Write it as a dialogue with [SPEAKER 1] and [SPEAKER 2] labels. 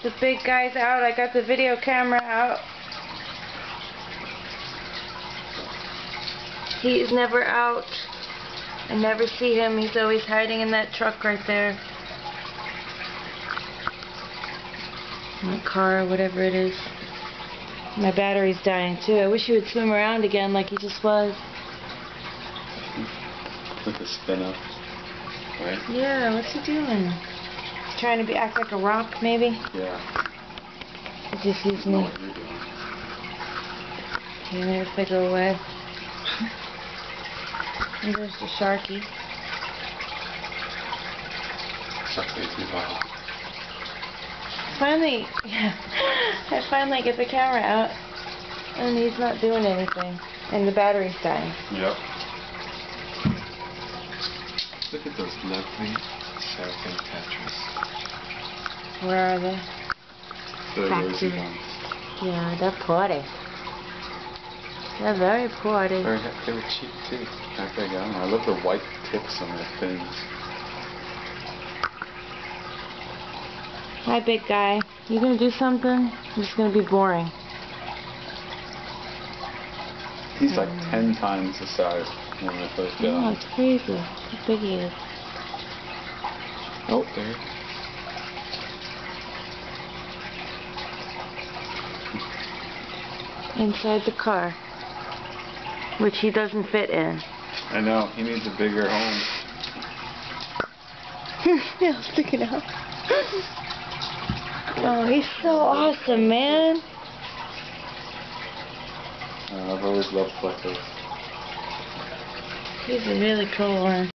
[SPEAKER 1] The big guy's out. I got the video camera out. He's never out. I never see him. He's always hiding in that truck right there. In the car, whatever it is. My battery's dying too. I wish he would swim around again like he just was.
[SPEAKER 2] With the spin up, right?
[SPEAKER 1] Yeah, what's he doing? He's trying to act like a rock, maybe?
[SPEAKER 2] Yeah.
[SPEAKER 1] He just sees me.
[SPEAKER 2] What you're doing.
[SPEAKER 1] Okay, there's the go away. And there's the sharky.
[SPEAKER 2] Shark makes me wild.
[SPEAKER 1] Finally, I finally get the camera out, and he's not doing anything, and the battery's dying.
[SPEAKER 2] Yep. Look at those lovely Saracen tetras.
[SPEAKER 1] Where are they?
[SPEAKER 2] The
[SPEAKER 1] Back
[SPEAKER 2] rosy
[SPEAKER 1] to-
[SPEAKER 2] ones.
[SPEAKER 1] Yeah, they're pretty. They're very pretty.
[SPEAKER 2] They were cheap too. Back there, I love the white tips on their fins.
[SPEAKER 1] Hi, big guy. You gonna do something? It's just gonna be boring.
[SPEAKER 2] He's like 10 times the size when I first got
[SPEAKER 1] Oh,
[SPEAKER 2] him.
[SPEAKER 1] it's crazy. How big he is. Oh,
[SPEAKER 2] There.
[SPEAKER 1] inside the car, which he doesn't fit in.
[SPEAKER 2] I know, he needs a bigger home.
[SPEAKER 1] Nails sticking out. Oh, he's so awesome, man.
[SPEAKER 2] I've always loved fleckos.
[SPEAKER 1] He's a really cool one.